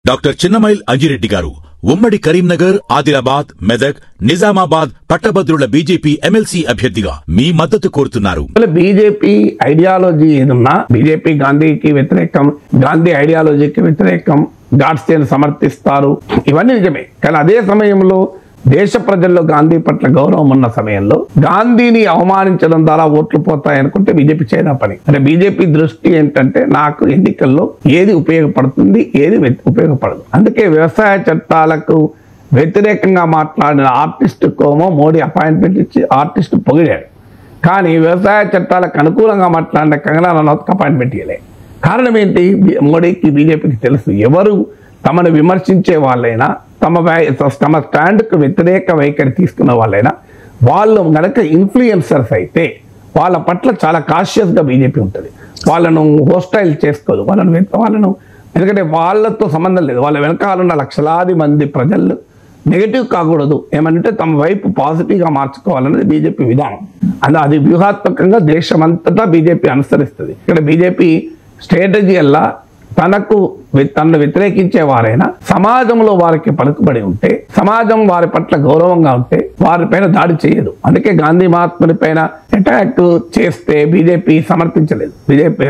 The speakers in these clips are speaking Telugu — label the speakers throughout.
Speaker 1: డాక్టర్ చిన్నమైల్ అంజిరెడ్డి గారు ఉమ్మడి కరీంనగర్, ఆదిలాబాద్, మెదక్, నిజామాబాద్ పట్టభద్రుల బీజేపీ ఎమ్మెల్సీ అభ్యర్థిగా మీ మద్దతు కోరుతున్నారు.
Speaker 2: బీజేపీ ఐడియాలజీ ఏదన్నా బీజేపీ గాంధీకి వ్యతిరేకం, గాంధీ ఐడియాలజీకి వ్యతిరేకం, గాడ్సేను సమర్థిస్తారు, ఇవన్నీ నిజమే. కానీ అదే సమయంలో దేశ ప్రజల్లో గాంధీ పట్ల గౌరవం ఉన్న సమయంలో గాంధీని అవమానించడం ద్వారా ఓట్లు పోతాయనుకుంటే బీజేపీ చేయన పని. అంటే బీజేపీ దృష్టి ఏంటంటే నాకు ఎన్నికల్లో ఏది ఉపయోగపడుతుంది, ఏది ఉపయోగపడదు. అందుకే వ్యవసాయ చట్టాలకు వ్యతిరేకంగా మాట్లాడిన ఆర్టిస్ట్ కోమో మోడీ అపాయింట్మెంట్ ఇచ్చి ఆర్టిస్ట్ పొగిడాడు. కానీ వ్యవసాయ చట్టాలకు అనుకూలంగా మాట్లాడిన కంగనా రనౌత్కి అపాయింట్మెంట్ ఇవ్వలే. కారణం ఏంటి? మోడీకి, బీజేపీకి తెలుసు ఎవరు తమను విమర్శించే వాళ్ళైనా, తమ స్టాండ్కు వ్యతిరేక వైఖరి తీసుకున్న వాళ్ళైనా వాళ్ళు కనుక ఇన్ఫ్లుయెన్సర్స్ అయితే వాళ్ళ పట్ల చాలా కాషియస్గా బీజేపీ ఉంటుంది. వాళ్ళను హోస్టైల్ చేసుకోదు, వాళ్ళను ఎందుకంటే వాళ్ళతో సంబంధం లేదు. వాళ్ళ వెనకాలన్న లక్షలాది మంది ప్రజలు నెగిటివ్ కాకూడదు, ఏమంటే తమ వైపు పాజిటివ్గా మార్చుకోవాలనేది బీజేపీ విధానం. అది వ్యూహాత్మకంగా దేశమంతటా బీజేపీ అనుసరిస్తుంది. ఇక్కడ బీజేపీ స్ట్రాటజీ అలా తనను వ్యతిరేకించే వారైనా సమాజంలో వారికి పలుకుబడి ఉంటే, సమాజం వారి పట్ల గౌరవంగా ఉంటే వారిపైన దాడి చేయదు. అందుకే గాంధీ మహాత్ముని పైన అటాక్ చేస్తే బీజేపీ సమర్థించలేదు. బీజేపీ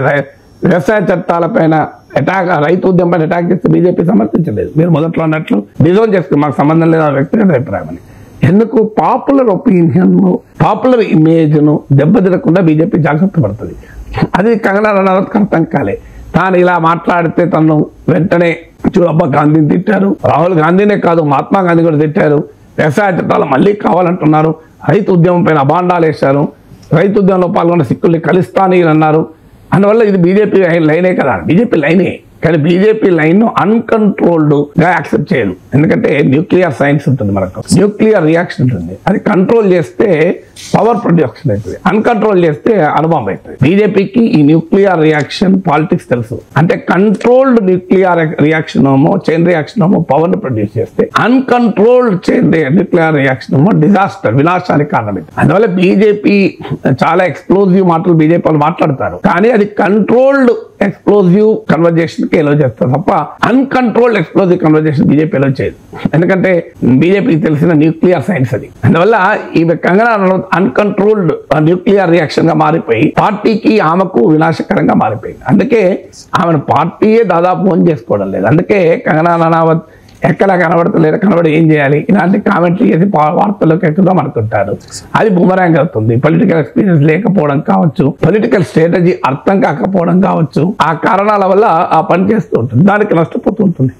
Speaker 2: వ్యవసాయ చట్టాలపైన అటాక్, రైతు ఉద్యమం పైన అటాక్ చేస్తే బీజేపీ సమర్థించలేదు. మీరు మొదట్లో అన్నట్లు డిజోన్ చేసుకుని మాకు సంబంధం లేదు వ్యక్తిగత అభిప్రాయం అని. ఎందుకు? పాపులర్ ఒపీనియన్, పాపులర్ ఇమేజ్ను దెబ్బతినకుండా బీజేపీ జాగ్రత్త పడుతుంది. అది కంగనా రనౌత్కి అర్థం కాలే. తాను ఇలా మాట్లాడితే తను వెంటనే చూడబ్బా గాంధీని తిట్టారు, రాహుల్ గాంధీనే కాదు మహాత్మా గాంధీ కూడా తిట్టారు, వ్యవసాయ చట్టాలు మళ్ళీ కావాలంటున్నారు, రైతు ఉద్యమం పైన అబాండాలు వేశారు, రైతు ఉద్యమంలో పాల్గొన్న సిక్కుల్ని ఖలిస్తానీలు అన్నారు. అందువల్ల ఇది బీజేపీ లైనే కదా, బీజేపీ లైనే. కానీ బీజేపీ లైన్ అన్కంట్రోల్డ్గా యాక్సెప్ట్ చేయదు. ఎందుకంటే న్యూక్లియర్ సైన్స్ ఉంటుంది, మనకు న్యూక్లియర్ రియాక్షన్ ఉంటుంది. అది కంట్రోల్ చేస్తే పవర్ ప్రొడక్షన్ అవుతుంది, అన్కంట్రోల్ చేస్తే అణుబాంబు అవుతుంది. బీజేపీకి ఈ న్యూక్లియర్ రియాక్షన్ పాలిటిక్స్ తెలుసు. అంటే కంట్రోల్డ్ న్యూక్లియర్ రియాక్షన్ ఏమో, చైన్ రియాక్షన్ ఏమో పవర్ ని ప్రొడ్యూస్ చేస్తే, అన్కంట్రోల్డ్ చైన్ న్యూక్లియర్ రియాక్షన్ ఏమో డిజాస్టర్, వినాశానికి కారణమైంది. అందువల్ల బీజేపీ చాలా ఎక్స్ప్లోజివ్ మాటలు బీజేపీ వాళ్ళు మాట్లాడతారు, కానీ అది కంట్రోల్డ్ ఎక్స్ప్లోజివ్ కన్వర్జేషన్ కి ఎలో చేస్తారు తప్ప అన్కంట్రోల్డ్ ఎక్స్ప్లోజివ్ కన్వర్జేషన్ బీజేపీ ఎలో చేయదు. ఎందుకంటే బీజేపీకి తెలిసిన న్యూక్లియర్ సైన్స్ అది. అందువల్ల ఈ Kangana Ranaut uncontrolled nuclear reaction గా మారిపోయి పార్టీకి, ఆమెకు వినాశకరంగా మారిపోయింది. అందుకే ఆమెను పార్టీయే దాదాపు ఓన్ చేసుకోవడం లేదు. అందుకే కంగనా రనౌత్ ఎక్కడ కనబడతలేదు, కనబడి ఏం చేయాలి, ఇలాంటి కామెంట్లు చేసి వార్తల్లోకి ఎక్కుదాం అనుకుంటారు. అది బూమరాంగ్ అవుతుంది. పొలిటికల్ ఎక్స్పీరియన్స్ లేకపోవడం కావచ్చు, పొలిటికల్ స్ట్రాటజీ అర్థం కాకపోవడం కావచ్చు, ఆ కారణాల వల్ల ఆ పని చేస్తూ ఉంటుంది, దానికి నష్టపోతూ ఉంటుంది.